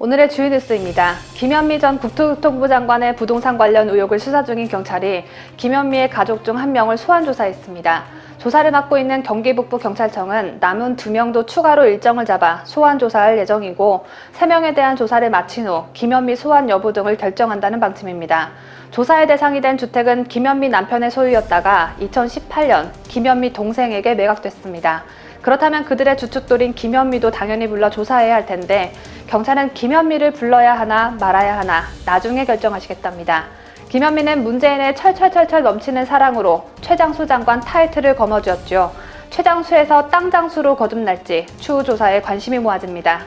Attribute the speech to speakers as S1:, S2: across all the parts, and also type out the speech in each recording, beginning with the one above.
S1: 오늘의 주요 뉴스입니다. 김현미 전 국토교통부 장관의 부동산 관련 의혹을 수사 중인 경찰이 김현미의 가족 중 한 명을 소환 조사했습니다. 조사를 맡고 있는 경기 북부 경찰청은 남은 2명도 추가로 일정을 잡아 소환 조사할 예정이고 3명에 대한 조사를 마친 후 김현미 소환 여부 등을 결정한다는 방침입니다. 조사의 대상이 된 주택은 김현미 남편의 소유였다가 2018년 김현미 동생에게 매각됐습니다. 그렇다면 그들의 주춧돌인 김현미도 당연히 불러 조사해야 할 텐데 경찰은 김현미를 불러야 하나 말아야 하나 나중에 결정하시겠답니다. 김현미는 문재인의 철철철철 넘치는 사랑으로 최장수 장관 타이틀을 거머쥐었죠. 최장수에서 땅장수로 거듭날지 추후 조사에 관심이 모아집니다.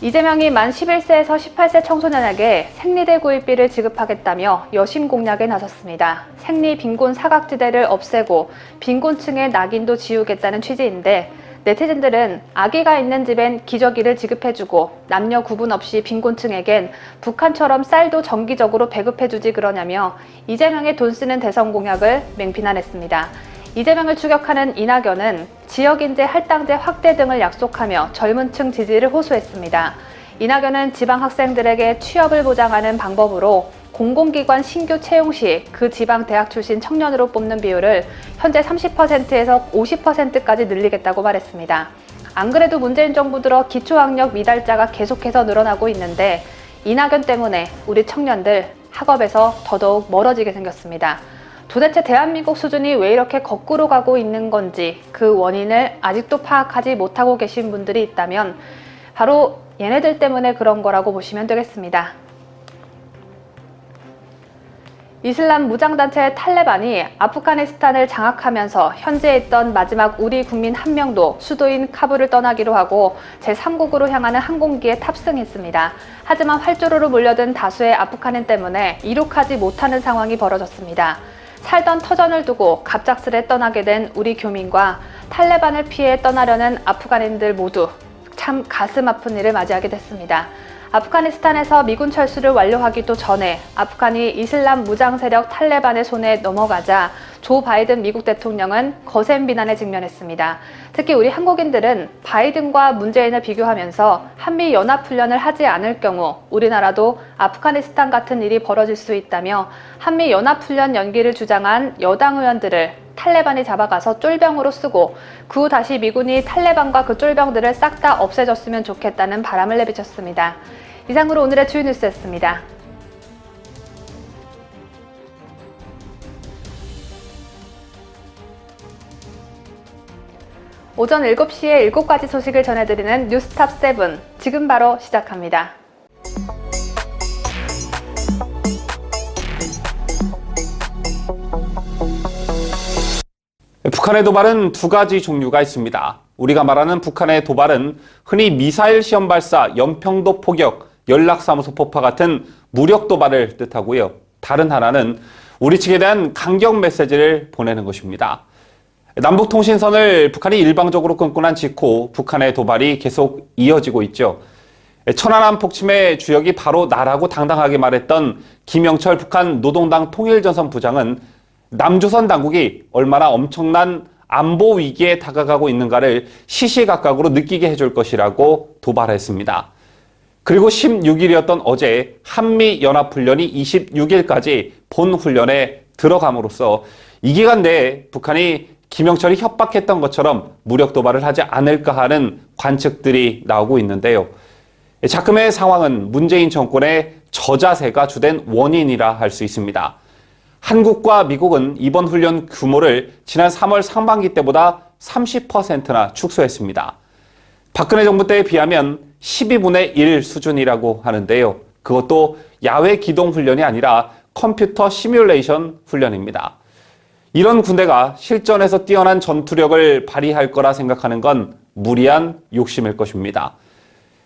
S1: 이재명이 만 11세에서 18세 청소년에게 생리대 구입비를 지급하겠다며 여심 공략에 나섰습니다. 생리 빈곤 사각지대를 없애고 빈곤층의 낙인도 지우겠다는 취지인데 네티즌들은 아기가 있는 집엔 기저귀를 지급해주고 남녀 구분 없이 빈곤층에겐 북한처럼 쌀도 정기적으로 배급해주지 그러냐며 이재명의 돈 쓰는 대선 공약을 맹비난했습니다. 이재명을 추격하는 이낙연은 지역인재 할당제 확대 등을 약속하며 젊은 층 지지를 호소했습니다. 이낙연은 지방 학생들에게 취업을 보장하는 방법으로 공공기관 신규 채용 시 그 지방 대학 출신 청년으로 뽑는 비율을 현재 30%에서 50%까지 늘리겠다고 말했습니다. 안 그래도 문재인 정부 들어 기초학력 미달자가 계속해서 늘어나고 있는데 이낙연 때문에 우리 청년들 학업에서 더더욱 멀어지게 생겼습니다. 도대체 대한민국 수준이 왜 이렇게 거꾸로 가고 있는 건지 그 원인을 아직도 파악하지 못하고 계신 분들이 있다면 바로 얘네들 때문에 그런 거라고 보시면 되겠습니다. 이슬람 무장단체 탈레반이 아프가니스탄을 장악하면서 현지에 있던 마지막 우리 국민 한 명도 수도인 카불을 떠나기로 하고 제3국으로 향하는 항공기에 탑승했습니다. 하지만 활주로로 몰려든 다수의 아프간인 때문에 이륙하지 못하는 상황이 벌어졌습니다. 살던 터전을 두고 갑작스레 떠나게 된 우리 교민과 탈레반을 피해 떠나려는 아프간인들 모두 참 가슴 아픈 일을 맞이하게 됐습니다. 아프가니스탄에서 미군 철수를 완료하기도 전에 아프간이 이슬람 무장 세력 탈레반의 손에 넘어가자 조 바이든 미국 대통령은 거센 비난에 직면했습니다. 특히 우리 한국인들은 바이든과 문재인을 비교하면서 한미 연합훈련을 하지 않을 경우 우리나라도 아프가니스탄 같은 일이 벌어질 수 있다며 한미 연합훈련 연기를 주장한 여당 의원들을 탈레반이 잡아가서 쫄병으로 쓰고 그 후 다시 미군이 탈레반과 그 쫄병들을 싹 다 없애줬으면 좋겠다는 바람을 내비쳤습니다. 이상으로 오늘의 주요 뉴스였습니다. 오전 7시에 7가지 소식을 전해드리는 뉴스탑 7, 지금 바로 시작합니다.
S2: 북한의 도발은 두 가지 종류가 있습니다. 우리가 말하는 북한의 도발은 흔히 미사일 시험 발사, 연평도 포격, 연락사무소 폭파 같은 무력 도발을 뜻하고요. 다른 하나는 우리 측에 대한 강경 메시지를 보내는 것입니다. 남북통신선을 북한이 일방적으로 끊고 난 직후 북한의 도발이 계속 이어지고 있죠. 천안함 폭침의 주역이 바로 나라고 당당하게 말했던 김영철 북한 노동당 통일전선 부장은 남조선 당국이 얼마나 엄청난 안보 위기에 다가가고 있는가를 시시각각으로 느끼게 해줄 것이라고 도발했습니다. 그리고 16일이었던 어제 한미연합훈련이 26일까지 본훈련에 들어감으로써 이 기간 내에 북한이 김영철이 협박했던 것처럼 무력 도발을 하지 않을까 하는 관측들이 나오고 있는데요. 자금의 상황은 문재인 정권의 저자세가 주된 원인이라 할 수 있습니다. 한국과 미국은 이번 훈련 규모를 지난 3월 상반기 때보다 30%나 축소했습니다. 박근혜 정부 때에 비하면 12분의 1 수준이라고 하는데요. 그것도 야외 기동 훈련이 아니라 컴퓨터 시뮬레이션 훈련입니다. 이런 군대가 실전에서 뛰어난 전투력을 발휘할 거라 생각하는 건 무리한 욕심일 것입니다.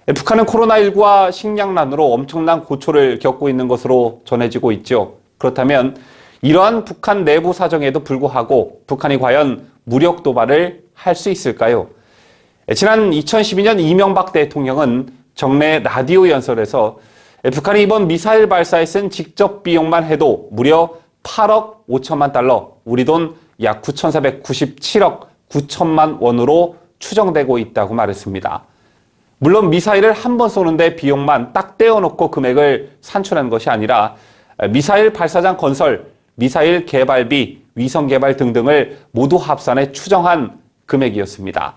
S2: 북한은 코로나19와 식량난으로 엄청난 고초를 겪고 있는 것으로 전해지고 있죠. 그렇다면 이러한 북한 내부 사정에도 불구하고 북한이 과연 무력 도발을 할 수 있을까요? 지난 2012년 이명박 대통령은 정례 라디오 연설에서 북한이 이번 미사일 발사에 쓴 직접 비용만 해도 무려 8억 5천만 달러, 우리 돈 약 9,497억 9천만 원으로 추정되고 있다고 말했습니다. 물론 미사일을 한 번 쏘는데 비용만 딱 떼어놓고 금액을 산출한 것이 아니라 미사일 발사장 건설, 미사일 개발비, 위성 개발 등등을 모두 합산해 추정한 금액이었습니다.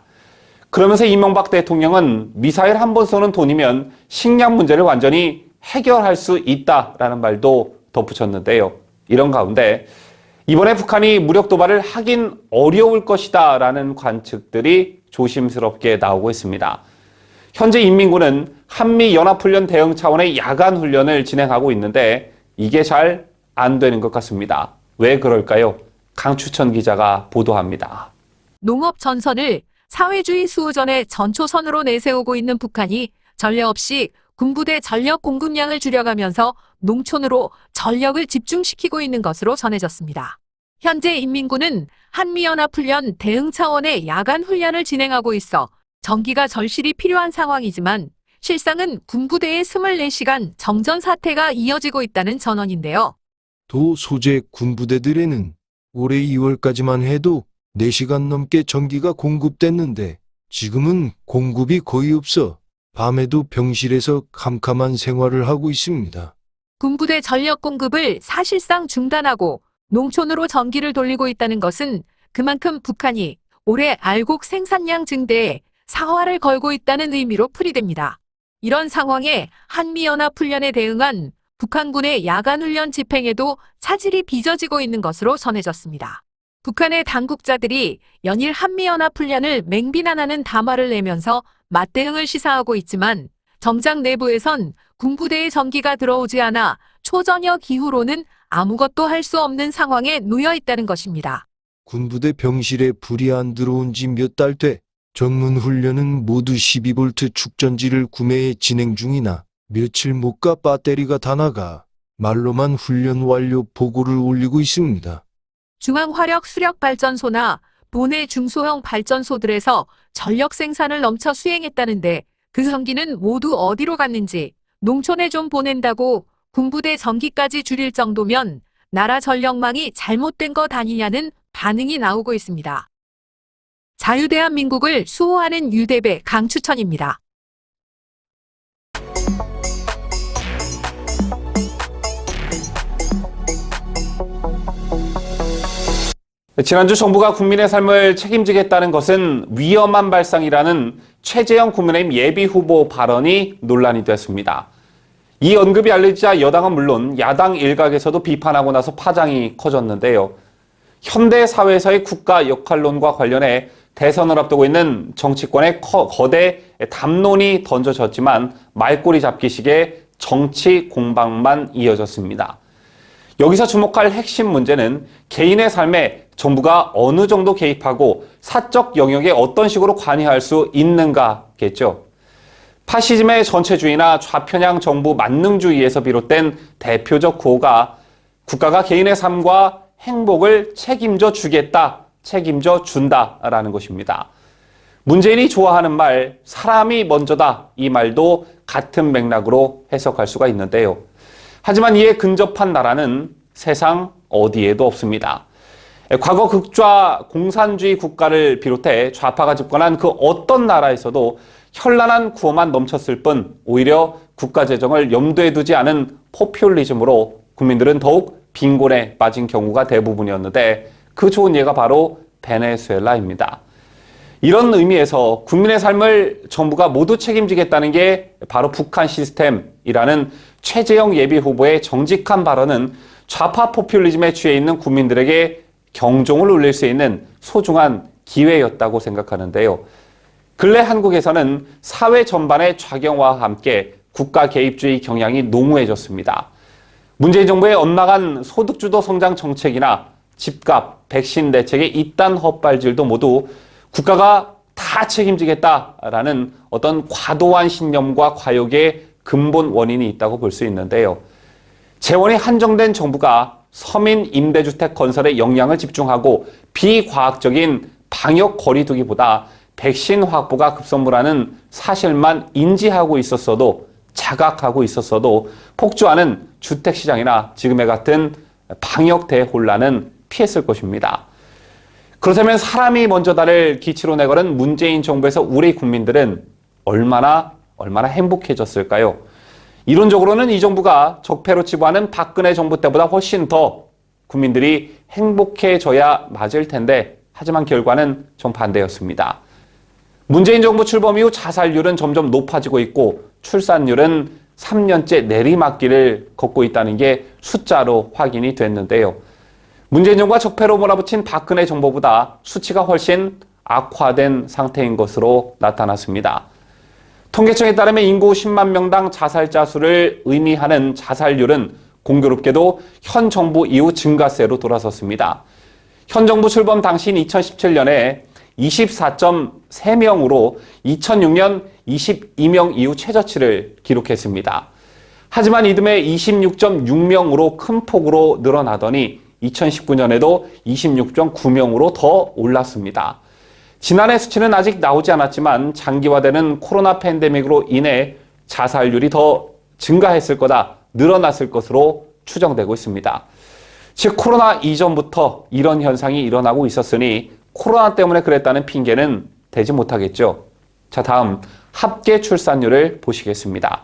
S2: 그러면서 이명박 대통령은 미사일 한 번 쏘는 돈이면 식량 문제를 완전히 해결할 수 있다라는 말도 덧붙였는데요. 이런 가운데 이번에 북한이 무력 도발을 하긴 어려울 것이다라는 관측들이 조심스럽게 나오고 있습니다. 현재 인민군은 한미연합훈련 대응 차원의 야간 훈련을 진행하고 있는데 이게 잘 안 되는 것 같습니다. 왜 그럴까요? 강추천 기자가 보도합니다.
S3: 농업 전선을 사회주의 수호전의 전초선으로 내세우고 있는 북한이 전례 없이 군부대 전력 공급량을 줄여가면서 농촌으로 전력을 집중시키고 있는 것으로 전해졌습니다. 현재 인민군은 한미연합훈련 대응 차원의 야간 훈련을 진행하고 있어 전기가 절실히 필요한 상황이지만 실상은 군부대의 24시간 정전 사태가 이어지고 있다는 전언인데요.
S4: 도 소재 군부대들에는 올해 2월까지만 해도 4시간 넘게 전기가 공급됐는데 지금은 공급이 거의 없어 밤에도 병실에서 캄캄한 생활을 하고 있습니다.
S3: 군부대 전력 공급을 사실상 중단하고 농촌으로 전기를 돌리고 있다는 것은 그만큼 북한이 올해 알곡 생산량 증대에 사활을 걸고 있다는 의미로 풀이됩니다. 이런 상황에 한미연합훈련에 대응한 북한군의 야간훈련 집행에도 차질이 빚어지고 있는 것으로 전해졌습니다. 북한의 당국자들이 연일 한미연합훈련을 맹비난하는 담화를 내면서 맞대응을 시사하고 있지만 정작 내부에선 군부대의 전기가 들어오지 않아 초저녁 이후로는 아무것도 할 수 없는 상황에 놓여 있다는 것입니다.
S4: 군부대 병실에 불이 안 들어온 지 몇 달 돼 전문 훈련은 모두 12V 축전지를 구매해 진행 중이나 며칠 못 가 배터리가 다 나가 말로만 훈련 완료 보고를 올리고 있습니다.
S3: 중앙화력수력발전소나 본해 중소형 발전소들에서 전력 생산을 넘쳐 수행했다는데 그 전기는 모두 어디로 갔는지 농촌에 좀 보낸다고 군부대 전기까지 줄일 정도면 나라 전력망이 잘못된 것 아니냐는 반응이 나오고 있습니다. 자유대한민국을 수호하는 유대배 강추천입니다.
S2: 지난주 정부가 국민의 삶을 책임지겠다는 것은 위험한 발상이라는 최재형 국민의힘 예비후보 발언이 논란이 됐습니다. 이 언급이 알려지자 여당은 물론 야당 일각에서도 비판하고 나서 파장이 커졌는데요. 현대 사회에서의 국가 역할론과 관련해 대선을 앞두고 있는 정치권의 거대 담론이 던져졌지만 말꼬리 잡기식의 정치 공방만 이어졌습니다. 여기서 주목할 핵심 문제는 개인의 삶에 정부가 어느 정도 개입하고 사적 영역에 어떤 식으로 관여할 수 있는가겠죠. 파시즘의 전체주의나 좌편향 정부 만능주의에서 비롯된 대표적 구호가 국가가 개인의 삶과 행복을 책임져 주겠다, 책임져 준다라는 것입니다. 문재인이 좋아하는 말, 사람이 먼저다, 이 말도 같은 맥락으로 해석할 수가 있는데요. 하지만 이에 근접한 나라는 세상 어디에도 없습니다. 과거 극좌 공산주의 국가를 비롯해 좌파가 집권한 그 어떤 나라에서도 현란한 구호만 넘쳤을 뿐 오히려 국가 재정을 염두에 두지 않은 포퓰리즘으로 국민들은 더욱 빈곤에 빠진 경우가 대부분이었는데 그 좋은 예가 바로 베네수엘라입니다. 이런 의미에서 국민의 삶을 정부가 모두 책임지겠다는 게 바로 북한 시스템이라는 최재형 예비후보의 정직한 발언은 좌파 포퓰리즘에 취해 있는 국민들에게 경종을 울릴 수 있는 소중한 기회였다고 생각하는데요. 근래 한국에서는 사회 전반의 좌경화와 함께 국가 개입주의 경향이 농후해졌습니다. 문재인 정부의 엇나간 소득주도 성장 정책이나 집값, 백신 대책의 이딴 헛발질도 모두 국가가 다 책임지겠다라는 어떤 과도한 신념과 과욕의 근본 원인이 있다고 볼 수 있는데요. 재원이 한정된 정부가 서민 임대주택 건설에 역량을 집중하고 비과학적인 방역 거리두기보다 백신 확보가 급선무라는 사실만 인지하고 있었어도 자각하고 있었어도 폭주하는 주택시장이나 지금의 같은 방역 대혼란은 피했을 것입니다. 그렇다면 사람이 먼저다를 기치로 내걸은 문재인 정부에서 우리 국민들은 얼마나 행복해졌을까요? 이론적으로는 이 정부가 적폐로 치부하는 박근혜 정부 때보다 훨씬 더 국민들이 행복해져야 맞을 텐데 하지만 결과는 정반대였습니다. 문재인 정부 출범 이후 자살률은 점점 높아지고 있고 출산율은 3년째 내리막길을 걷고 있다는 게 숫자로 확인이 됐는데요. 문재인 정부가 적폐로 몰아붙인 박근혜 정부보다 수치가 훨씬 악화된 상태인 것으로 나타났습니다. 통계청에 따르면 인구 10만 명당 자살자 수를 의미하는 자살률은 공교롭게도 현 정부 이후 증가세로 돌아섰습니다. 현 정부 출범 당시인 2017년에 24.3명으로 2006년 22명 이후 최저치를 기록했습니다. 하지만 이듬해 26.6명으로 큰 폭으로 늘어나더니 2019년에도 26.9명으로 더 올랐습니다. 지난해 수치는 아직 나오지 않았지만 장기화되는 코로나 팬데믹으로 인해 자살률이 더 증가했을 거다, 늘어났을 것으로 추정되고 있습니다. 즉 코로나 이전부터 이런 현상이 일어나고 있었으니 코로나 때문에 그랬다는 핑계는 대지 못하겠죠. 자, 다음 합계 출산율을 보시겠습니다.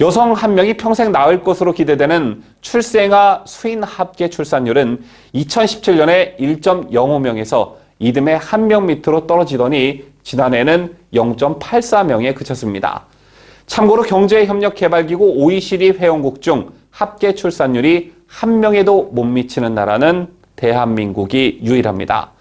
S2: 여성 1명이 평생 낳을 것으로 기대되는 출생아 수인 합계 출산율은 2017년에 1.05명에서 이듬해 1명 밑으로 떨어지더니 지난해는 0.84명에 그쳤습니다. 참고로 경제협력개발기구 OECD 회원국 중 합계 출산율이 1명에도 못 미치는 나라는 대한민국이 유일합니다.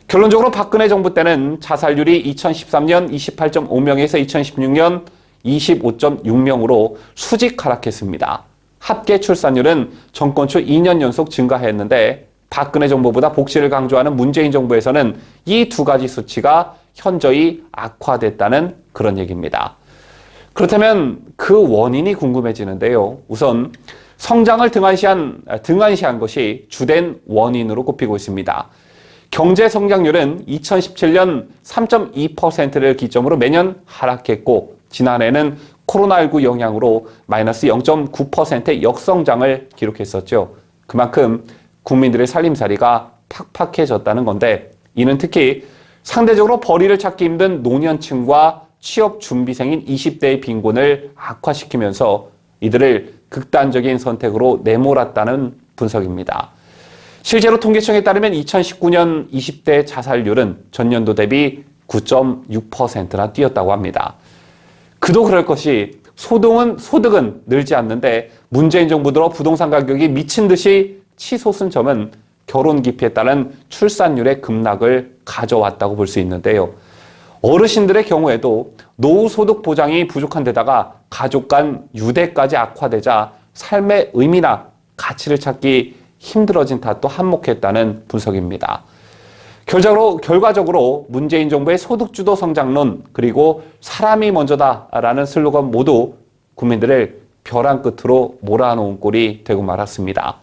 S2: 결론적으로 박근혜 정부 때는 자살률이 2013년 28.5명에서 2016년 25.6명으로 수직 하락했습니다. 합계 출산율은 정권 초 2년 연속 증가했는데 박근혜 정부보다 복지를 강조하는 문재인 정부에서는 이 두 가지 수치가 현저히 악화됐다는 그런 얘기입니다. 그렇다면 그 원인이 궁금해지는데요. 우선 성장을 등한시한 것이 주된 원인으로 꼽히고 있습니다. 경제 성장률은 2017년 3.2%를 기점으로 매년 하락했고 지난해는 코로나19 영향으로 마이너스 0.9%의 역성장을 기록했었죠. 그만큼 국민들의 살림살이가 팍팍해졌다는 건데 이는 특히 상대적으로 벌이를 찾기 힘든 노년층과 취업 준비생인 20대의 빈곤을 악화시키면서 이들을 극단적인 선택으로 내몰았다는 분석입니다. 실제로 통계청에 따르면 2019년 20대 자살률은 전년도 대비 9.6%나 뛰었다고 합니다. 그도 그럴 것이 소득은 늘지 않는데 문재인 정부 들어 부동산 가격이 미친 듯이 치솟은 점은 결혼 기피에 따른 출산율의 급락을 가져왔다고 볼 수 있는데요. 어르신들의 경우에도 노후 소득 보장이 부족한 데다가 가족 간 유대까지 악화되자 삶의 의미나 가치를 찾기 힘들어진 탓도 한몫했다는 분석입니다. 결과적으로 문재인 정부의 소득주도 성장론 그리고 사람이 먼저다라는 슬로건 모두 국민들을 벼랑 끝으로 몰아놓은 꼴이 되고 말았습니다.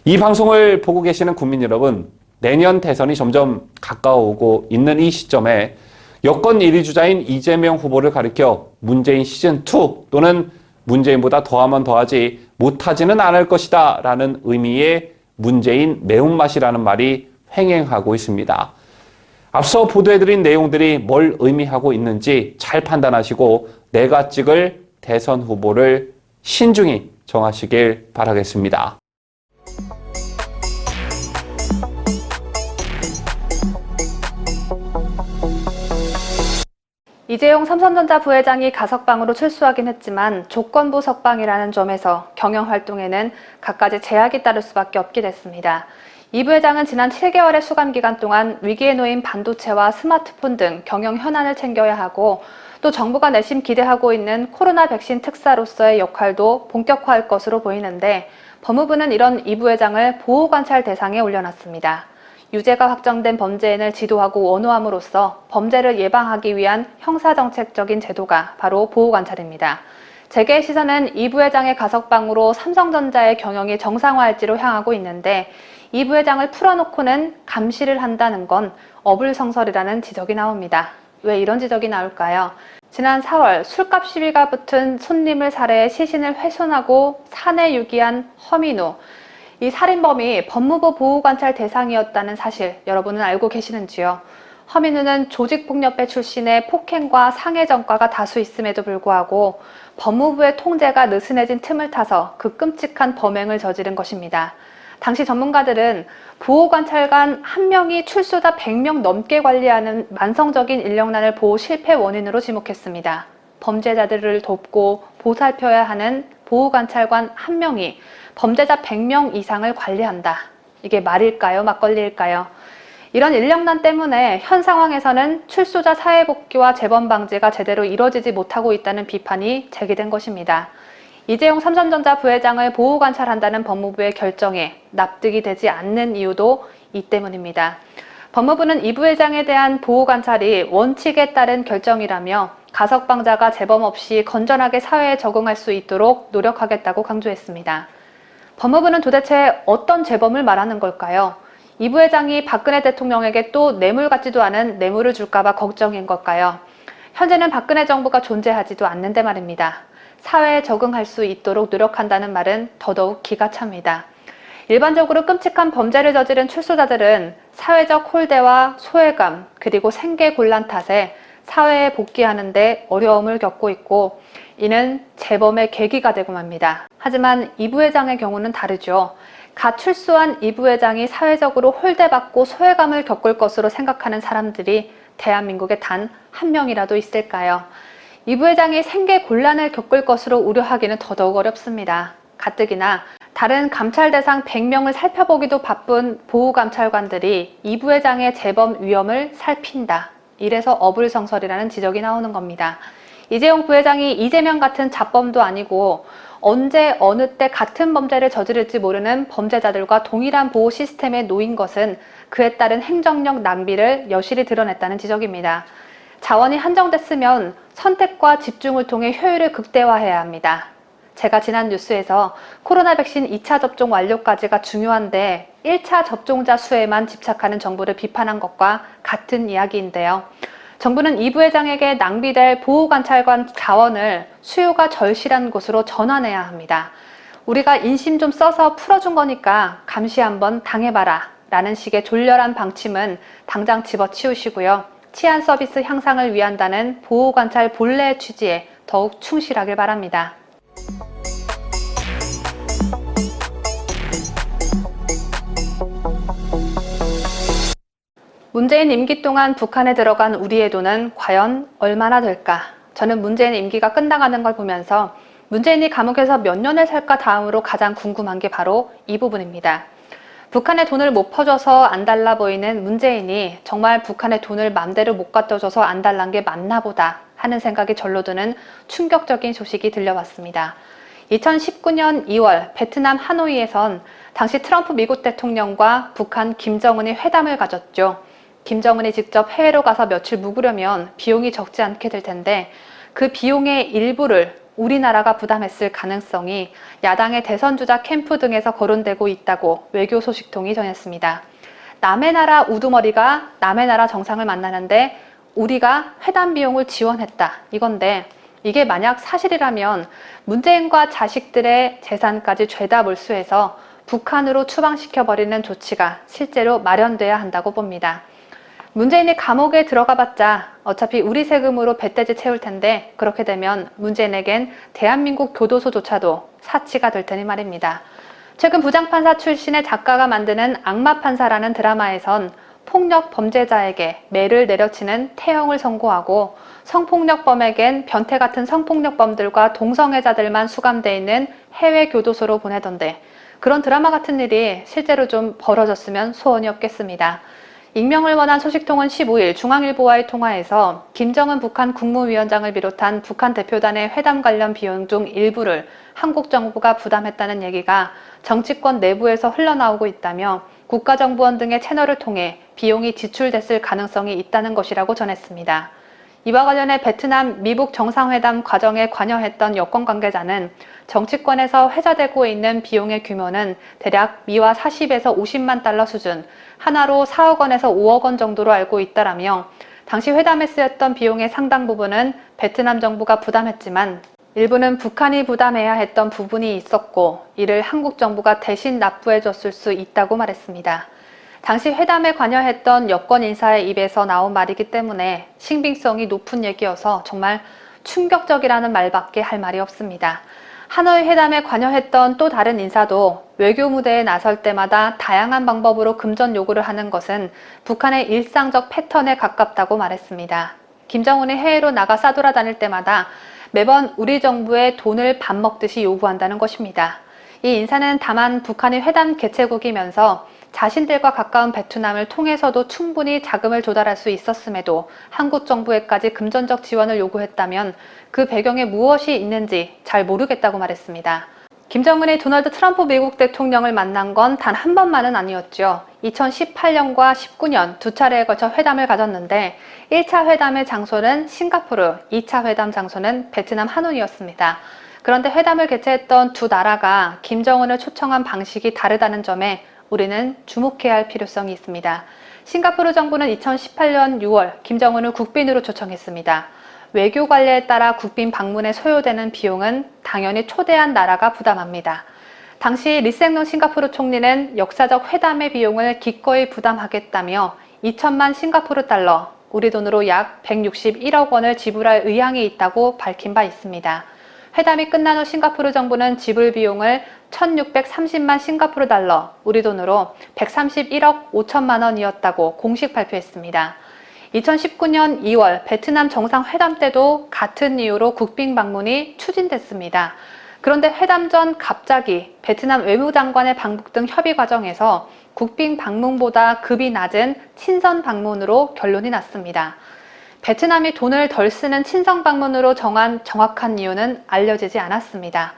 S2: 이 방송을 보고 계시는 국민 여러분, 내년 대선이 점점 가까워오고 있는 이 시점에 여권 1위 주자인 이재명 후보를 가리켜 문재인 시즌2 또는 문재인보다 더하면 더하지 못하지는 않을 것이다 라는 의미의 문재인 매운맛이라는 말이 횡행하고 있습니다. 앞서 보도해드린 내용들이 뭘 의미하고 있는지 잘 판단하시고 내가 찍을 대선 후보를 신중히 정하시길 바라겠습니다.
S1: 이재용 삼성전자 부회장이 가석방으로 출소하긴 했지만 조건부 석방이라는 점에서 경영 활동에는 갖가지 제약이 따를 수밖에 없게 됐습니다. 이 부회장은 지난 7개월의 수감 기간 동안 위기에 놓인 반도체와 스마트폰 등 경영 현안을 챙겨야 하고 또 정부가 내심 기대하고 있는 코로나 백신 특사로서의 역할도 본격화할 것으로 보이는데 법무부는 이런 이 부회장을 보호관찰 대상에 올려놨습니다. 유죄가 확정된 범죄인을 지도하고 원호함으로써 범죄를 예방하기 위한 형사정책적인 제도가 바로 보호관찰입니다. 재계의 시선은 이 부회장의 가석방으로 삼성전자의 경영이 정상화할지로 향하고 있는데 이 부회장을 풀어놓고는 감시를 한다는 건 어불성설이라는 지적이 나옵니다. 왜 이런 지적이 나올까요? 지난 4월 술값 시비가 붙은 손님을 살해해 시신을 훼손하고 산에 유기한 허민우. 이 살인범이 법무부 보호관찰 대상이었다는 사실 여러분은 알고 계시는지요? 허민우는 조직폭력배 출신의 폭행과 상해 전과가 다수 있음에도 불구하고 법무부의 통제가 느슨해진 틈을 타서 그 끔찍한 범행을 저지른 것입니다. 당시 전문가들은 보호관찰관 1명이 출소자 100명 넘게 관리하는 만성적인 인력난을 보호 실패 원인으로 지목했습니다. 범죄자들을 돕고 보살펴야 하는 보호관찰관 1명이 범죄자 100명 이상을 관리한다. 이게 말일까요? 막걸리일까요? 이런 인력난 때문에 현 상황에서는 출소자 사회복귀와 재범 방지가 제대로 이뤄지지 못하고 있다는 비판이 제기된 것입니다. 이재용 삼성전자 부회장을 보호관찰한다는 법무부의 결정에 납득이 되지 않는 이유도 이 때문입니다. 법무부는 이 부회장에 대한 보호관찰이 원칙에 따른 결정이라며 가석방자가 재범 없이 건전하게 사회에 적응할 수 있도록 노력하겠다고 강조했습니다. 법무부는 도대체 어떤 재범을 말하는 걸까요? 이 부회장이 박근혜 대통령에게 또 뇌물 같지도 않은 뇌물을 줄까봐 걱정인 걸까요? 현재는 박근혜 정부가 존재하지도 않는데 말입니다. 사회에 적응할 수 있도록 노력한다는 말은 더더욱 기가 찹니다. 일반적으로 끔찍한 범죄를 저지른 출소자들은 사회적 홀대와 소외감 그리고 생계 곤란 탓에 사회에 복귀하는 데 어려움을 겪고 있고 이는 재범의 계기가 되고 맙니다. 하지만 이 부회장의 경우는 다르죠. 갓 출소한 이 부회장이 사회적으로 홀대받고 소외감을 겪을 것으로 생각하는 사람들이 대한민국에 단 한 명이라도 있을까요? 이 부회장이 생계 곤란을 겪을 것으로 우려하기는 더더욱 어렵습니다. 가뜩이나 다른 감찰 대상 100명을 살펴보기도 바쁜 보호감찰관들이 이 부회장의 재범 위험을 살핀다. 이래서 어불성설이라는 지적이 나오는 겁니다. 이재용 부회장이 이재명 같은 잡범도 아니고 언제 어느 때 같은 범죄를 저지를지 모르는 범죄자들과 동일한 보호 시스템에 놓인 것은 그에 따른 행정력 낭비를 여실히 드러냈다는 지적입니다. 자원이 한정됐으면 선택과 집중을 통해 효율을 극대화해야 합니다. 제가 지난 뉴스에서 코로나 백신 2차 접종 완료까지가 중요한데 1차 접종자 수에만 집착하는 정부를 비판한 것과 같은 이야기인데요. 정부는 이 부회장에게 낭비될 보호관찰관 자원을 수요가 절실한 곳으로 전환해야 합니다. 우리가 인심 좀 써서 풀어준 거니까 감시 한번 당해봐라 라는 식의 졸렬한 방침은 당장 집어치우시고요. 치안 서비스 향상을 위한다는 보호관찰 본래의 취지에 더욱 충실하길 바랍니다. 문재인 임기 동안 북한에 들어간 우리의 돈은 과연 얼마나 될까? 저는 문재인 임기가 끝나가는 걸 보면서 문재인이 감옥에서 몇 년을 살까 다음으로 가장 궁금한 게 바로 이 부분입니다. 북한에 돈을 못 퍼줘서 안 달라 보이는 문재인이 정말 북한에 돈을 맘대로 못 갖다 줘서 안 달란 게 맞나 보다 하는 생각이 절로 드는 충격적인 소식이 들려왔습니다. 2019년 2월 베트남 하노이에선 당시 트럼프 미국 대통령과 북한 김정은이 회담을 가졌죠. 김정은이 직접 해외로 가서 며칠 묵으려면 비용이 적지 않게 될 텐데 그 비용의 일부를 우리나라가 부담했을 가능성이 야당의 대선주자 캠프 등에서 거론되고 있다고 외교 소식통이 전했습니다. 남의 나라 우두머리가 남의 나라 정상을 만나는데 우리가 회담 비용을 지원했다 이건데 이게 만약 사실이라면 문재인과 자식들의 재산까지 죄다 몰수해서 북한으로 추방시켜버리는 조치가 실제로 마련돼야 한다고 봅니다. 문재인이 감옥에 들어가봤자 어차피 우리 세금으로 배떼지 채울 텐데 그렇게 되면 문재인에겐 대한민국 교도소조차도 사치가 될 테니 말입니다. 최근 부장판사 출신의 작가가 만드는 악마판사라는 드라마에선 폭력 범죄자에게 매를 내려치는 태형을 선고하고 성폭력범에겐 변태 같은 성폭력범들과 동성애자들만 수감돼 있는 해외 교도소로 보내던데 그런 드라마 같은 일이 실제로 좀 벌어졌으면 소원이 없겠습니다. 익명을 원한 소식통은 15일 중앙일보와의 통화에서 김정은 북한 국무위원장을 비롯한 북한 대표단의 회담 관련 비용 중 일부를 한국 정부가 부담했다는 얘기가 정치권 내부에서 흘러나오고 있다며 국가정보원 등의 채널을 통해 비용이 지출됐을 가능성이 있다는 것이라고 전했습니다. 이와 관련해 베트남 미북 정상회담 과정에 관여했던 여권 관계자는 정치권에서 회자되고 있는 비용의 규모는 대략 미화 40에서 50만 달러 수준, 하나로 4억 원에서 5억 원 정도로 알고 있다라며 당시 회담에 쓰였던 비용의 상당 부분은 베트남 정부가 부담했지만 일부는 북한이 부담해야 했던 부분이 있었고 이를 한국 정부가 대신 납부해줬을 수 있다고 말했습니다. 당시 회담에 관여했던 여권 인사의 입에서 나온 말이기 때문에 신빙성이 높은 얘기여서 정말 충격적이라는 말밖에 할 말이 없습니다. 하노이 회담에 관여했던 또 다른 인사도 외교 무대에 나설 때마다 다양한 방법으로 금전 요구를 하는 것은 북한의 일상적 패턴에 가깝다고 말했습니다. 김정은이 해외로 나가 싸돌아다닐 때마다 매번 우리 정부에 돈을 밥 먹듯이 요구한다는 것입니다. 이 인사는 다만 북한이 회담 개최국이면서 자신들과 가까운 베트남을 통해서도 충분히 자금을 조달할 수 있었음에도 한국 정부에까지 금전적 지원을 요구했다면 그 배경에 무엇이 있는지 잘 모르겠다고 말했습니다. 김정은이 도널드 트럼프 미국 대통령을 만난 건 단 한 번만은 아니었죠. 2018년과 19년 두 차례에 걸쳐 회담을 가졌는데 1차 회담의 장소는 싱가포르, 2차 회담 장소는 베트남 하노이였습니다. 그런데 회담을 개최했던 두 나라가 김정은을 초청한 방식이 다르다는 점에 우리는 주목해야 할 필요성이 있습니다. 싱가포르 정부는 2018년 6월 김정은을 국빈으로 초청했습니다. 외교 관례에 따라 국빈 방문에 소요되는 비용은 당연히 초대한 나라가 부담합니다. 당시 리생롱 싱가포르 총리는 역사적 회담의 비용을 기꺼이 부담하겠다며 2천만 싱가포르 달러, 우리 돈으로 약 161억 원을 지불할 의향이 있다고 밝힌 바 있습니다. 회담이 끝난 후 싱가포르 정부는 지불 비용을 1,630만 싱가포르 달러, 우리 돈으로 131억 5천만 원이었다고 공식 발표했습니다. 2019년 2월 베트남 정상회담 때도 같은 이유로 국빈 방문이 추진됐습니다. 그런데 회담 전 갑자기 베트남 외무장관의 방북 등 협의 과정에서 국빈 방문보다 급이 낮은 친선 방문으로 결론이 났습니다. 베트남이 돈을 덜 쓰는 친선 방문으로 정한 정확한 이유는 알려지지 않았습니다.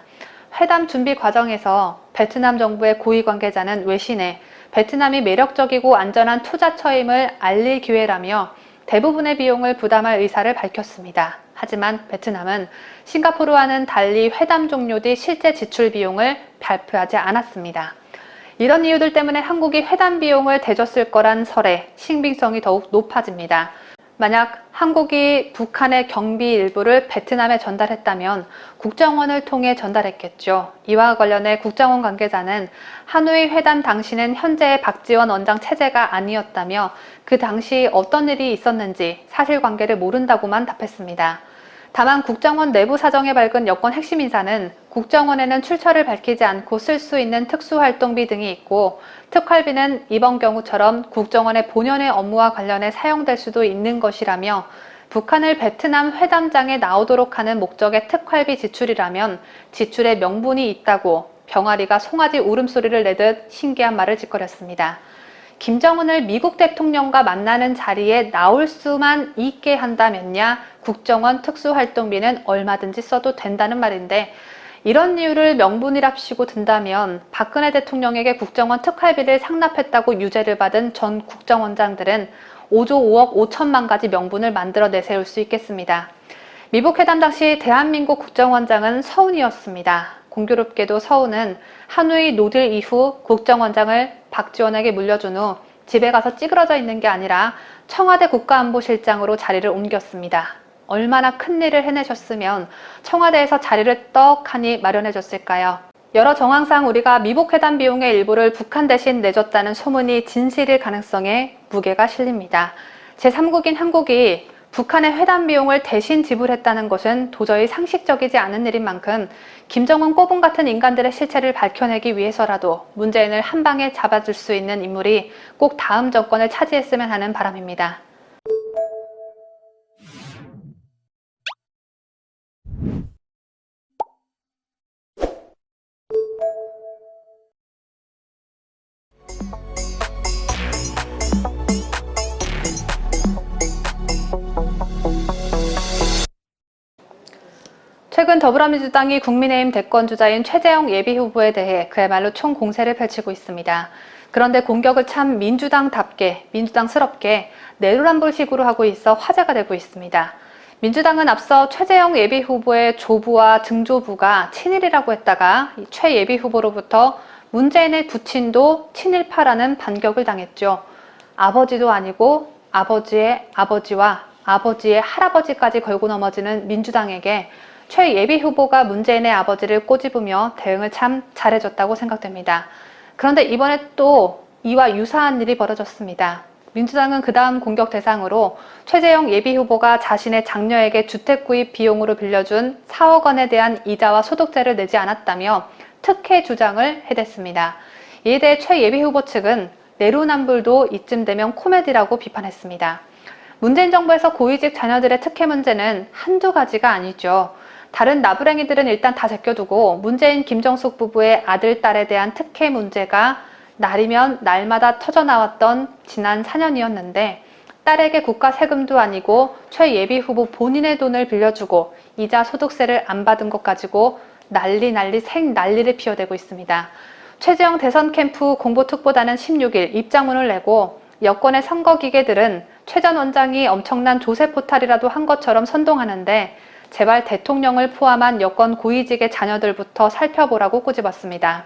S1: 회담 준비 과정에서 베트남 정부의 고위 관계자는 외신에 베트남이 매력적이고 안전한 투자처임을 알릴 기회라며 대부분의 비용을 부담할 의사를 밝혔습니다. 하지만 베트남은 싱가포르와는 달리 회담 종료 뒤 실제 지출 비용을 발표하지 않았습니다. 이런 이유들 때문에 한국이 회담 비용을 대줬을 거란 설의 신빙성이 더욱 높아집니다. 만약 한국이 북한의 경비 일부를 베트남에 전달했다면 국정원을 통해 전달했겠죠. 이와 관련해 국정원 관계자는 하노이 회담 당시는 현재의 박지원 원장 체제가 아니었다며 그 당시 어떤 일이 있었는지 사실관계를 모른다고만 답했습니다. 다만 국정원 내부 사정에 밝은 여권 핵심 인사는 국정원에는 출처를 밝히지 않고 쓸 수 있는 특수활동비 등이 있고 특활비는 이번 경우처럼 국정원의 본연의 업무와 관련해 사용될 수도 있는 것이라며 북한을 베트남 회담장에 나오도록 하는 목적의 특활비 지출이라면 지출에 명분이 있다고 병아리가 송아지 울음소리를 내듯 신기한 말을 짓거렸습니다. 김정은을 미국 대통령과 만나는 자리에 나올 수만 있게 한다면야 국정원 특수활동비는 얼마든지 써도 된다는 말인데 이런 이유를 명분이랍시고 든다면 박근혜 대통령에게 국정원 특활비를 상납했다고 유죄를 받은 전 국정원장들은 5조 5억 5천만 가지 명분을 만들어 내세울 수 있겠습니다. 미국 회담 당시 대한민국 국정원장은 서훈이었습니다. 공교롭게도 서훈은 하노이 노딜 이후 국정원장을 박지원에게 물려준 후 집에 가서 찌그러져 있는 게 아니라 청와대 국가안보실장으로 자리를 옮겼습니다. 얼마나 큰 일을 해내셨으면 청와대에서 자리를 떡하니 마련해줬을까요? 여러 정황상 우리가 미국 회담 비용의 일부를 북한 대신 내줬다는 소문이 진실일 가능성에 무게가 실립니다. 제3국인 한국이 북한의 회담 비용을 대신 지불했다는 것은 도저히 상식적이지 않은 일인 만큼 김정은 꼬분 같은 인간들의 실체를 밝혀내기 위해서라도 문재인을 한 방에 잡아줄 수 있는 인물이 꼭 다음 정권을 차지했으면 하는 바람입니다. 최근 더불어민주당이 국민의힘 대권주자인 최재형 예비후보에 대해 그야말로 총공세를 펼치고 있습니다. 그런데 공격을 참 민주당답게, 민주당스럽게 내로남불식으로 하고 있어 화제가 되고 있습니다. 민주당은 앞서 최재형 예비후보의 조부와 증조부가 친일이라고 했다가 최 예비후보로부터 문재인의 부친도 친일파라는 반격을 당했죠. 아버지도 아니고 아버지의 아버지와 아버지의 할아버지까지 걸고 넘어지는 민주당에게 최 예비후보가 문재인의 아버지를 꼬집으며 대응을 참 잘해줬다고 생각됩니다. 그런데 이번에 또 이와 유사한 일이 벌어졌습니다. 민주당은 그 다음 공격 대상으로 최재형 예비후보가 자신의 장녀에게 주택 구입 비용으로 빌려준 4억 원에 대한 이자와 소득세를 내지 않았다며 특혜 주장을 해댔습니다. 이에 대해 최 예비후보 측은 내로남불도 이쯤 되면 코미디라고 비판했습니다. 문재인 정부에서 고위직 자녀들의 특혜 문제는 한두 가지가 아니죠. 다른 나부랭이들은 일단 다 제껴두고 문재인 김정숙 부부의 아들, 딸에 대한 특혜 문제가 날이면 날마다 터져나왔던 지난 4년이었는데 딸에게 국가 세금도 아니고 최 예비 후보 본인의 돈을 빌려주고 이자 소득세를 안 받은 것 가지고 난리를 피워대고 있습니다. 최재형 대선 캠프 공보특보단은 16일 입장문을 내고 여권의 선거 기계들은 최 전 원장이 엄청난 조세 포탈이라도 한 것처럼 선동하는데 제발 대통령을 포함한 여권 고위직의 자녀들부터 살펴보라고 꼬집었습니다.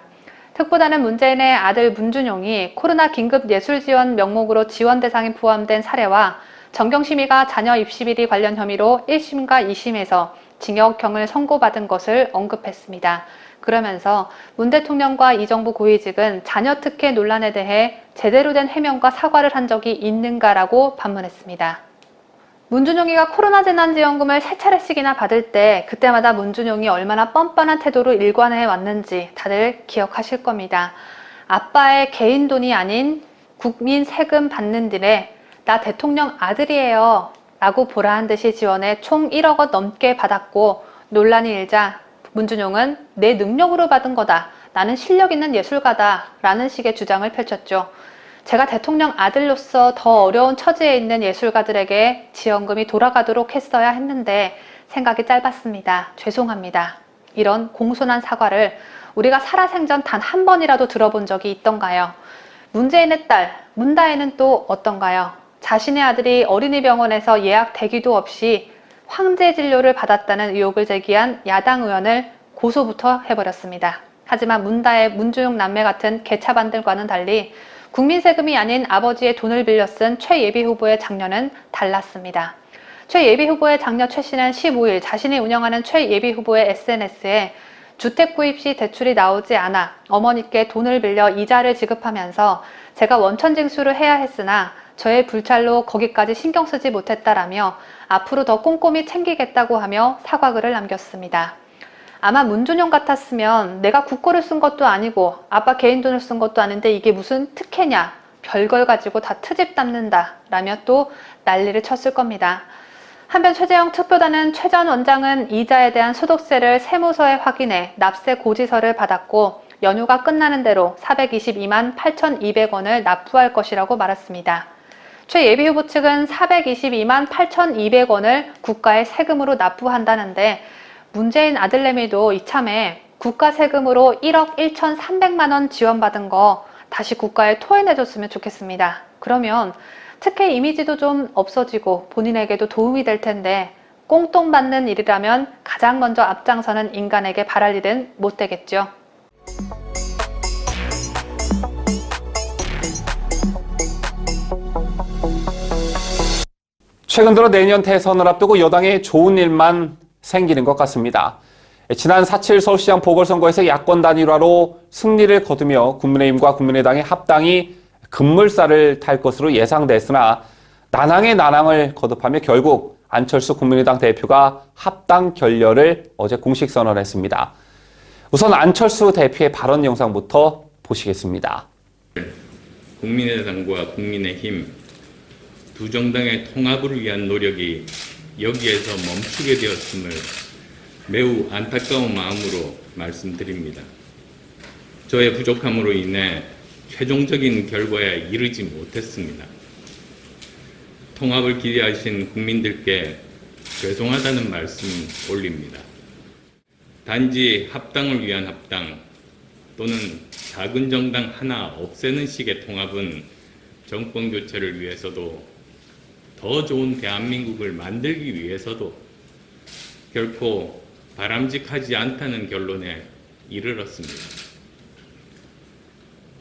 S1: 특보단은 문재인의 아들 문준용이 코로나 긴급 예술 지원 명목으로 지원 대상에 포함된 사례와 정경심이가 자녀 입시 비리 관련 혐의로 1심과 2심에서 징역형을 선고받은 것을 언급했습니다. 그러면서 문 대통령과 이 정부 고위직은 자녀 특혜 논란에 대해 제대로 된 해명과 사과를 한 적이 있는가라고 반문했습니다. 문준용이가 코로나 재난지원금을 3차례씩이나 받을 때 그때마다 문준용이 얼마나 뻔뻔한 태도로 일관해 왔는지 다들 기억하실 겁니다. 아빠의 개인 돈이 아닌 국민 세금 받는 일에 나 대통령 아들이에요 라고 보라한 듯이 지원해 총 1억 원 넘게 받았고 논란이 일자 문준용은 내 능력으로 받은 거다. 나는 실력 있는 예술가다 라는 식의 주장을 펼쳤죠. 제가 대통령 아들로서 더 어려운 처지에 있는 예술가들에게 지원금이 돌아가도록 했어야 했는데 생각이 짧았습니다. 죄송합니다. 이런 공손한 사과를 우리가 살아생전 단 한 번이라도 들어본 적이 있던가요? 문재인의 딸, 문다혜는 또 어떤가요? 자신의 아들이 어린이병원에서 예약 대기도 없이 황제 진료를 받았다는 의혹을 제기한 야당 의원을 고소부터 해버렸습니다. 하지만 문다혜, 문준용 남매 같은 개차반들과는 달리 국민 세금이 아닌 아버지의 돈을 빌려 쓴 최 예비 후보의 장녀는 달랐습니다. 최 예비 후보의 장녀 최 씨는 15일 자신이 운영하는 최 예비 후보의 SNS에 주택 구입 시 대출이 나오지 않아 어머니께 돈을 빌려 이자를 지급하면서 제가 원천 징수를 해야 했으나 저의 불찰로 거기까지 신경 쓰지 못했다라며 앞으로 더 꼼꼼히 챙기겠다고 하며 사과글을 남겼습니다. 아마 문준용 같았으면 내가 국고를 쓴 것도 아니고 아빠 개인 돈을 쓴 것도 아닌데 이게 무슨 특혜냐, 별걸 가지고 다 트집 담는다 라며 또 난리를 쳤을 겁니다. 한편 최재형 특보단은 최 전 원장은 이자에 대한 소득세를 세무서에 확인해 납세 고지서를 받았고 연휴가 끝나는 대로 422만 8,200원을 납부할 것이라고 말했습니다. 최 예비 후보 측은 422만 8,200원을 국가의 세금으로 납부한다는데 문재인 아들내미도 이참에 국가 세금으로 1억 1,300만 원 지원받은 거 다시 국가에 토해내줬으면 좋겠습니다. 그러면 특혜 이미지도 좀 없어지고 본인에게도 도움이 될 텐데 꽁돈 받는 일이라면 가장 먼저 앞장서는 인간에게 바랄 일은 못 되겠죠.
S2: 최근 들어 내년 대선을 앞두고 여당에 좋은 일만 생기는 것 같습니다. 지난 4.7 서울시장 보궐선거에서 야권 단일화로 승리를 거두며 국민의힘과 국민의당의 합당이 급물살을 탈 것으로 예상됐으나 난항에 난항을 거듭하며 결국 안철수 국민의당 대표가 합당 결렬을 어제 공식 선언했습니다. 우선 안철수 대표의 발언 영상부터 보시겠습니다.
S5: 국민의당과 국민의힘 두 정당의 통합을 위한 노력이 여기에서 멈추게 되었음을 매우 안타까운 마음으로 말씀드립니다. 저의 부족함으로 인해 최종적인 결과에 이르지 못했습니다. 통합을 기대하신 국민들께 죄송하다는 말씀 올립니다. 단지 합당을 위한 합당 또는 작은 정당 하나 없애는 식의 통합은 정권 교체를 위해서도 더 좋은 대한민국을 만들기 위해서도 결코 바람직하지 않다는 결론에 이르렀습니다.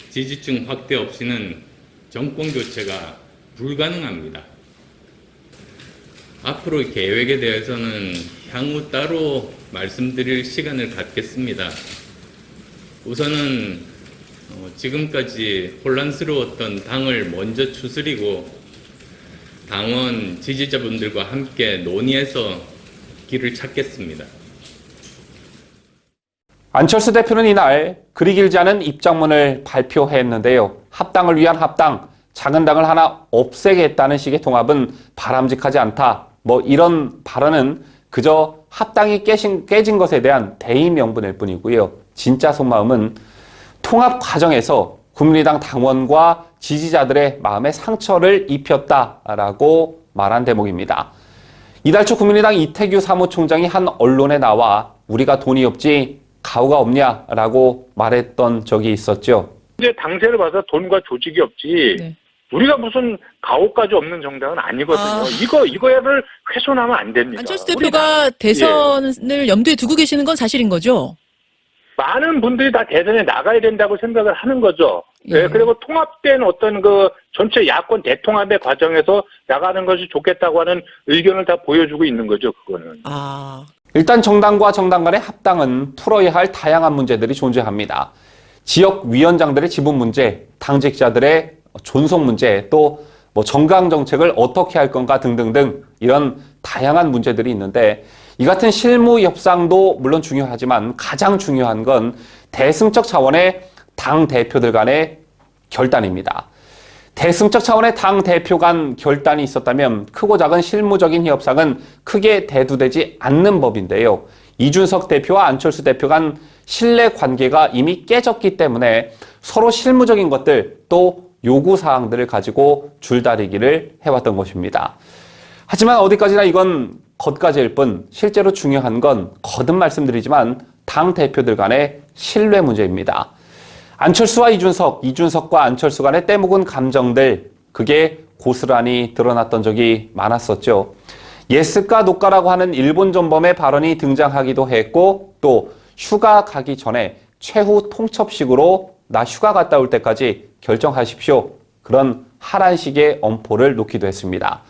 S5: 지지층 확대 없이는 정권 교체가 불가능합니다. 앞으로 계획에 대해서는 향후 따로 말씀드릴 시간을 갖겠습니다. 우선은 지금까지 혼란스러웠던 당을 먼저 추스리고 당원 지지자분들과 함께 논의해서 길을 찾겠습니다.
S2: 안철수 대표는 이날 그리 길지 않은 입장문을 발표했는데요. 합당을 위한 합당, 작은 당을 하나 없애겠다는 식의 통합은 바람직하지 않다. 이런 발언은 그저 합당이 깨진 것에 대한 대의 명분일 뿐이고요. 진짜 속마음은 통합 과정에서 국민의당 당원과 지지자들의 마음에 상처를 입혔다라고 말한 대목입니다. 이달 초 국민의당 이태규 사무총장이 한 언론에 나와 우리가 돈이 없지 가오가 없냐라고 말했던 적이 있었죠.
S6: 이제 당세를 봐서 돈과 조직이 없지.
S7: 네.
S6: 우리가 무슨 가오까지 없는 정당은 아니거든요. 이거를 훼손하면 안 됩니다.
S7: 안철수 대표가 대선을 염두에 두고 계시는 건 사실인 거죠?
S6: 많은 분들이 다 대선에 나가야 된다고 생각을 하는 거죠.
S7: 예.
S6: 그리고 통합된 어떤 그 전체 야권 대통합의 과정에서 나가는 것이 좋겠다고 하는 의견을 다 보여주고 있는 거죠, 그거는.
S2: 일단 정당과 정당 간의 합당은 풀어야 할 다양한 문제들이 존재합니다. 지역 위원장들의 지분 문제, 당직자들의 존속 문제, 또 정강 정책을 어떻게 할 건가 등등등 이런 다양한 문제들이 있는데 이 같은 실무 협상도 물론 중요하지만 가장 중요한 건 대승적 차원의 당 대표들 간의 결단입니다. 대승적 차원의 당 대표 간 결단이 있었다면 크고 작은 실무적인 협상은 크게 대두되지 않는 법인데요. 이준석 대표와 안철수 대표 간 신뢰 관계가 이미 깨졌기 때문에 서로 실무적인 것들 또 요구사항들을 가지고 줄다리기를 해왔던 것입니다. 하지만 어디까지나 이건 겉가지일 뿐 실제로 중요한 건 거듭 말씀드리지만 당 대표들 간의 신뢰 문제입니다. 안철수와 이준석과 안철수 간의 떼묵은 감정들 그게 고스란히 드러났던 적이 많았었죠. 예스까 노까라고 하는 일본 전범의 발언이 등장하기도 했고 또 휴가 가기 전에 최후 통첩식으로 나 휴가 갔다 올 때까지 결정하십시오. 그런 하란식의 엄포를 놓기도 했습니다.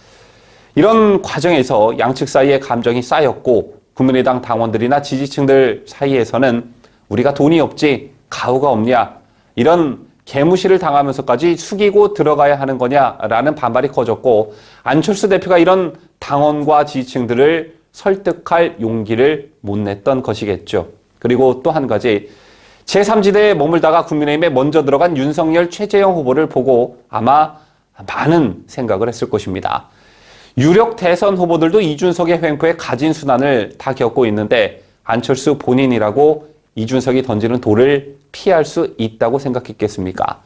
S2: 이런 과정에서 양측 사이에 감정이 쌓였고 국민의당 당원들이나 지지층들 사이에서는 우리가 돈이 없지 가오가 없냐 이런 개무시를 당하면서까지 숙이고 들어가야 하는 거냐라는 반발이 커졌고 안철수 대표가 이런 당원과 지지층들을 설득할 용기를 못 냈던 것이겠죠. 그리고 또 한 가지 제3지대에 머물다가 국민의힘에 먼저 들어간 윤석열, 최재형 후보를 보고 아마 많은 생각을 했을 것입니다. 유력 대선 후보들도 이준석의 횡포에 가진 순환을 다 겪고 있는데 안철수 본인이라고 이준석이 던지는 돌을 피할 수 있다고 생각했겠습니까?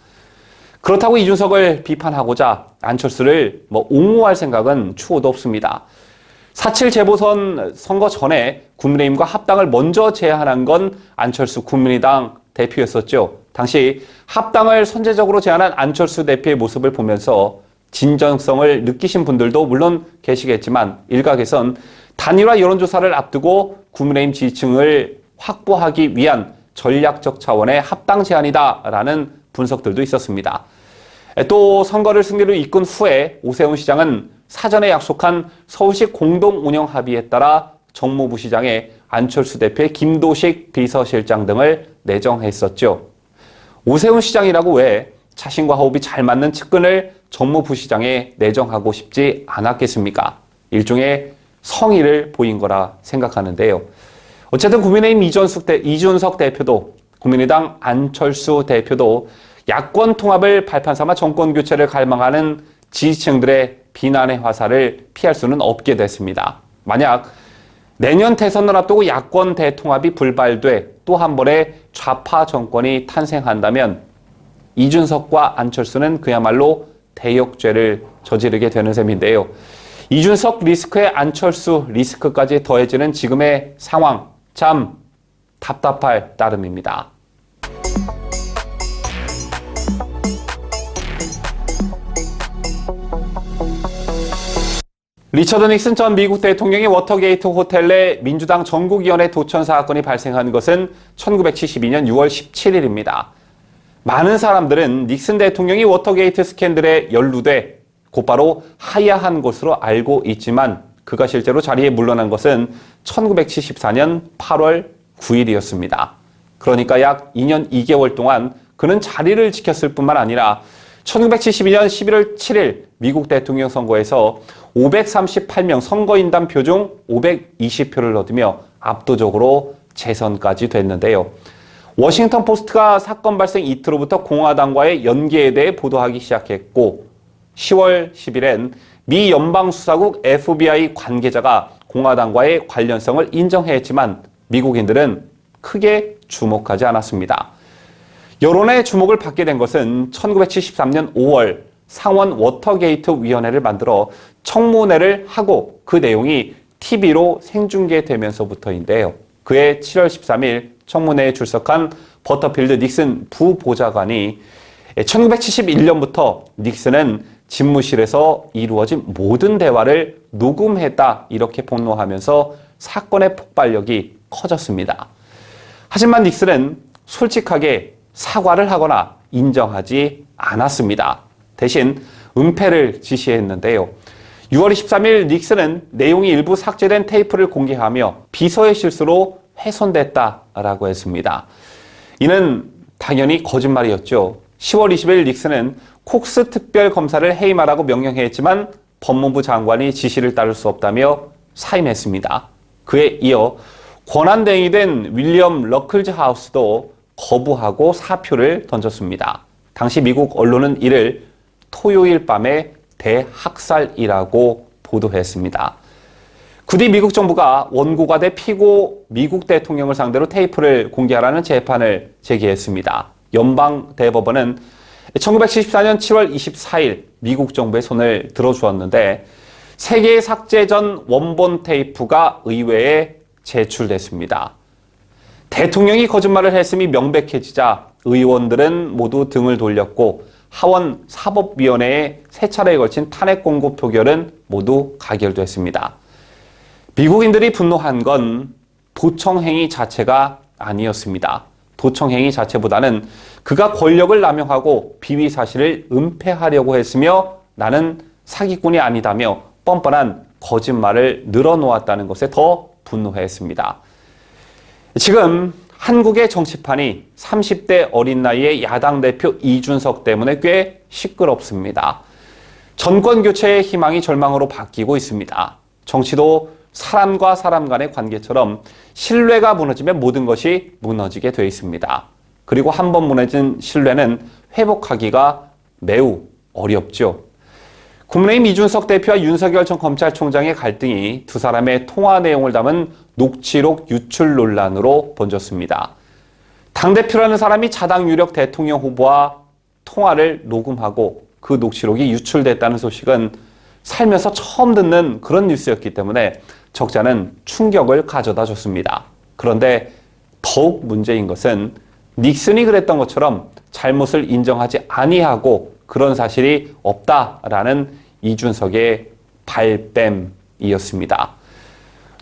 S2: 그렇다고 이준석을 비판하고자 안철수를 옹호할 생각은 추호도 없습니다. 4.7 재보선 선거 전에 국민의힘과 합당을 먼저 제안한 건 안철수 국민의당 대표였었죠. 당시 합당을 선제적으로 제안한 안철수 대표의 모습을 보면서 진정성을 느끼신 분들도 물론 계시겠지만 일각에선 단일화 여론조사를 앞두고 국민의힘 지지층을 확보하기 위한 전략적 차원의 합당 제안이다라는 분석들도 있었습니다. 또 선거를 승리로 이끈 후에 오세훈 시장은 사전에 약속한 서울시 공동운영 합의에 따라 정무부 시장에 안철수 대표의 김도식 비서실장 등을 내정했었죠. 오세훈 시장이라고 왜 자신과 호흡이 잘 맞는 측근을 정무부 시장에 내정하고 싶지 않았겠습니까? 일종의 성의를 보인 거라 생각하는데요. 어쨌든 국민의힘 이준석 대표도 국민의당 안철수 대표도 야권 통합을 발판 삼아 정권 교체를 갈망하는 지지층들의 비난의 화살을 피할 수는 없게 됐습니다. 만약 내년 대선을 앞두고 야권 대통합이 불발돼 또 한 번의 좌파 정권이 탄생한다면 이준석과 안철수는 그야말로 대역죄를 저지르게 되는 셈인데요. 이준석 리스크에 안철수 리스크까지 더해지는 지금의 상황 참 답답할 따름입니다. 리처드 닉슨 전 미국 대통령의 워터게이트 호텔 내 민주당 전국위원회 도천 사건이 발생한 것은 1972년 6월 17일입니다. 많은 사람들은 닉슨 대통령이 워터게이트 스캔들에 연루돼 곧바로 하야한 것으로 알고 있지만 그가 실제로 자리에 물러난 것은 1974년 8월 9일이었습니다. 그러니까 약 2년 2개월 동안 그는 자리를 지켰을 뿐만 아니라 1972년 11월 7일 미국 대통령 선거에서 538명 선거인단 표 중 520표를 얻으며 압도적으로 재선까지 됐는데요. 워싱턴 포스트가 사건 발생 이틀 후부터 공화당과의 연계에 대해 보도하기 시작했고 10월 10일엔 미 연방수사국 FBI 관계자가 공화당과의 관련성을 인정했지만 미국인들은 크게 주목하지 않았습니다. 여론의 주목을 받게 된 것은 1973년 5월 상원 워터게이트 위원회를 만들어 청문회를 하고 그 내용이 TV로 생중계되면서부터인데요. 그해 7월 13일 청문회에 출석한 버터필드 닉슨 부보좌관이 1971년부터 닉슨은 집무실에서 이루어진 모든 대화를 녹음했다 이렇게 폭로하면서 사건의 폭발력이 커졌습니다. 하지만 닉슨은 솔직하게 사과를 하거나 인정하지 않았습니다. 대신 은폐를 지시했는데요. 6월 23일 닉슨은 내용이 일부 삭제된 테이프를 공개하며 비서의 실수로 훼손됐다라고 했습니다. 이는 당연히 거짓말이었죠. 10월 20일 닉슨은 콕스 특별검사를 해임하라고 명령했지만 법무부 장관이 지시를 따를 수 없다며 사임했습니다. 그에 이어 권한대행이 된 윌리엄 러클즈 하우스도 거부하고 사표를 던졌습니다. 당시 미국 언론은 이를 토요일 밤의 대학살이라고 보도했습니다. 그 뒤 미국 정부가 원고가 돼 피고 미국 대통령을 상대로 테이프를 공개하라는 재판을 제기했습니다. 연방대법원은 1974년 7월 24일 미국 정부의 손을 들어주었는데 3개의 삭제 전 원본 테이프가 의회에 제출됐습니다. 대통령이 거짓말을 했음이 명백해지자 의원들은 모두 등을 돌렸고 하원 사법위원회에 3차례에 걸친 탄핵 공고 표결은 모두 가결됐습니다. 미국인들이 분노한 건 도청행위 자체가 아니었습니다. 도청행위 자체보다는 그가 권력을 남용하고 비위 사실을 은폐하려고 했으며 나는 사기꾼이 아니다며 뻔뻔한 거짓말을 늘어놓았다는 것에 더 분노했습니다. 지금 한국의 정치판이 30대 어린 나이의 야당 대표 이준석 때문에 꽤 시끄럽습니다. 정권 교체의 희망이 절망으로 바뀌고 있습니다. 정치도 사람과 사람 간의 관계처럼 신뢰가 무너지면 모든 것이 무너지게 돼 있습니다. 그리고 한번 무너진 신뢰는 회복하기가 매우 어렵죠. 국민의힘 이준석 대표와 윤석열 전 검찰총장의 갈등이 두 사람의 통화 내용을 담은 녹취록 유출 논란으로 번졌습니다. 당대표라는 사람이 자당 유력 대통령 후보와 통화를 녹음하고 그 녹취록이 유출됐다는 소식은 살면서 처음 듣는 그런 뉴스였기 때문에 적잖은 충격을 가져다 줬습니다. 그런데 더욱 문제인 것은 닉슨이 그랬던 것처럼 잘못을 인정하지 아니하고 그런 사실이 없다라는 이준석의 발뺌이었습니다.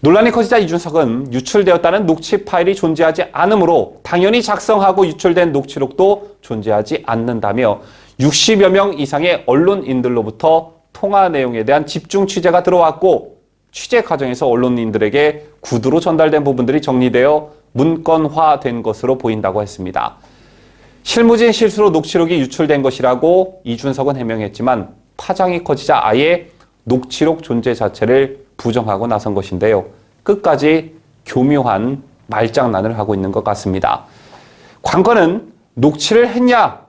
S2: 논란이 커지자 이준석은 유출되었다는 녹취 파일이 존재하지 않으므로 당연히 작성하고 유출된 녹취록도 존재하지 않는다며 60여 명 이상의 언론인들로부터 통화 내용에 대한 집중 취재가 들어왔고 취재 과정에서 언론인들에게 구두로 전달된 부분들이 정리되어 문건화된 것으로 보인다고 했습니다. 실무진 실수로 녹취록이 유출된 것이라고 이준석은 해명했지만 파장이 커지자 아예 녹취록 존재 자체를 부정하고 나선 것인데요. 끝까지 교묘한 말장난을 하고 있는 것 같습니다. 관건은 녹취를 했냐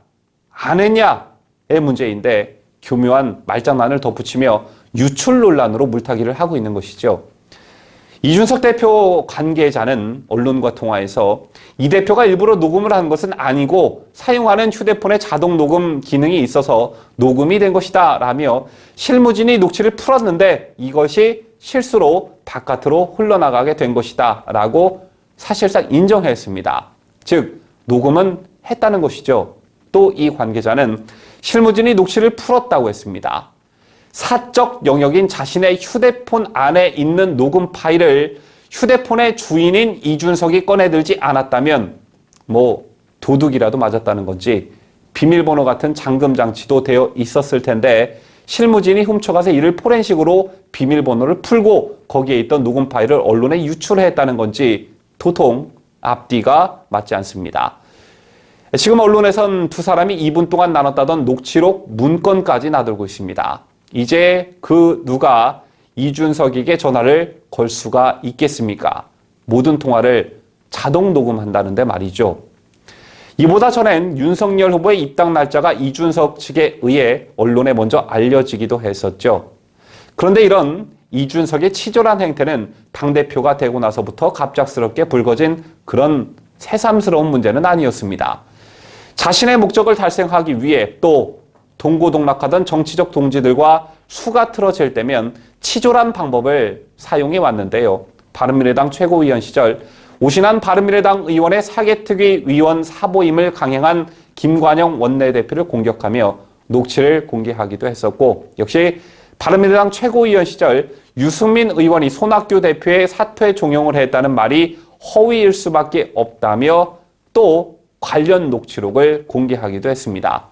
S2: 안 했냐의 문제인데 교묘한 말장난을 덧붙이며 유출 논란으로 물타기를 하고 있는 것이죠. 이준석 대표 관계자는 언론과 통화에서 이 대표가 일부러 녹음을 한 것은 아니고 사용하는 휴대폰에 자동 녹음 기능이 있어서 녹음이 된 것이다 라며 실무진이 녹취를 풀었는데 이것이 실수로 바깥으로 흘러나가게 된 것이다 라고 사실상 인정했습니다. 즉 녹음은 했다는 것이죠. 또 이 관계자는 실무진이 녹취를 풀었다고 했습니다. 사적 영역인 자신의 휴대폰 안에 있는 녹음 파일을 휴대폰의 주인인 이준석이 꺼내들지 않았다면 도둑이라도 맞았다는 건지 비밀번호 같은 잠금 장치도 되어 있었을 텐데 실무진이 훔쳐가서 이를 포렌식으로 비밀번호를 풀고 거기에 있던 녹음 파일을 언론에 유출했다는 건지 도통 앞뒤가 맞지 않습니다. 지금 언론에선 두 사람이 2분 동안 나눴다던 녹취록 문건까지 나돌고 있습니다. 이제 그 누가 이준석에게 전화를 걸 수가 있겠습니까? 모든 통화를 자동 녹음한다는데 말이죠. 이보다 전엔 윤석열 후보의 입당 날짜가 이준석 측에 의해 언론에 먼저 알려지기도 했었죠. 그런데 이런 이준석의 치졸한 행태는 당대표가 되고 나서부터 갑작스럽게 불거진 그런 새삼스러운 문제는 아니었습니다. 자신의 목적을 달성하기 위해 또 동고동락하던 정치적 동지들과 수가 틀어질 때면 치졸한 방법을 사용해 왔는데요. 바른미래당 최고위원 시절 오신환 바른미래당 의원의 사개특위 위원 사보임을 강행한 김관영 원내대표를 공격하며 녹취를 공개하기도 했었고, 역시 바른미래당 최고위원 시절 유승민 의원이 손학규 대표의 사퇴 종용을 했다는 말이 허위일 수밖에 없다며 또 관련 녹취록을 공개하기도 했습니다.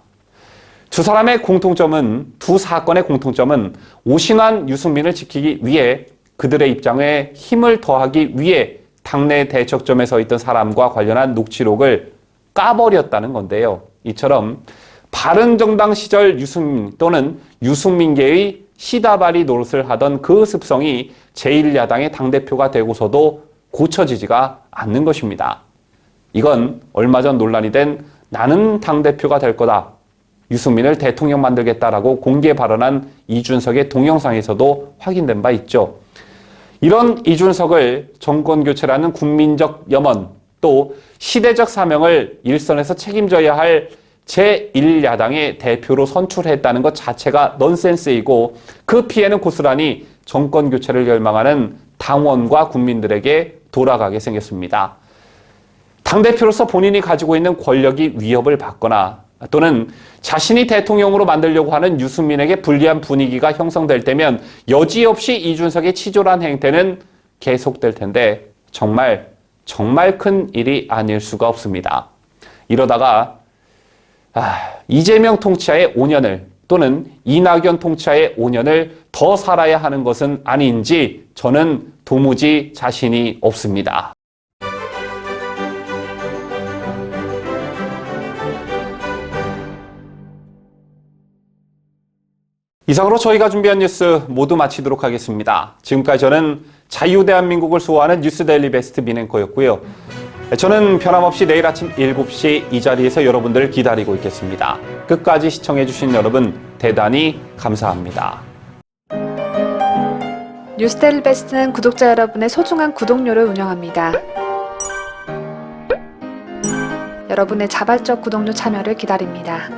S2: 두 사람의 공통점은, 두 사건의 공통점은 오신환, 유승민을 지키기 위해 그들의 입장에 힘을 더하기 위해 당내 대척점에 서 있던 사람과 관련한 녹취록을 까버렸다는 건데요. 이처럼 바른정당 시절 유승민 또는 유승민계의 시다바리 노릇을 하던 그 습성이 제1야당의 당대표가 되고서도 고쳐지지가 않는 것입니다. 이건 얼마 전 논란이 된 나는 당대표가 될 거다, 유승민을 대통령 만들겠다라고 공개 발언한 이준석의 동영상에서도 확인된 바 있죠. 이런 이준석을 정권교체라는 국민적 염원, 또 시대적 사명을 일선에서 책임져야 할 제1야당의 대표로 선출했다는 것 자체가 넌센스이고, 그 피해는 고스란히 정권교체를 열망하는 당원과 국민들에게 돌아가게 생겼습니다. 당대표로서 본인이 가지고 있는 권력이 위협을 받거나 또는 자신이 대통령으로 만들려고 하는 유승민에게 불리한 분위기가 형성될 때면 여지없이 이준석의 치졸한 행태는 계속될 텐데 정말 큰 일이 아닐 수가 없습니다. 이러다가 이재명 통치하에 5년을 또는 이낙연 통치하에 5년을 더 살아야 하는 것은 아닌지 저는 도무지 자신이 없습니다. 이상으로 저희가 준비한 뉴스 모두 마치도록 하겠습니다. 지금까지 저는 자유대한민국을 수호하는 뉴스데일리 베스트 민앵커였고요. 저는 변함없이 내일 아침 7시 이 자리에서 여러분들을 기다리고 있겠습니다. 끝까지 시청해주신 여러분 대단히 감사합니다.
S1: 뉴스데일리 베스트는 구독자 여러분의 소중한 구독료를 운영합니다. 여러분의 자발적 구독료 참여를 기다립니다.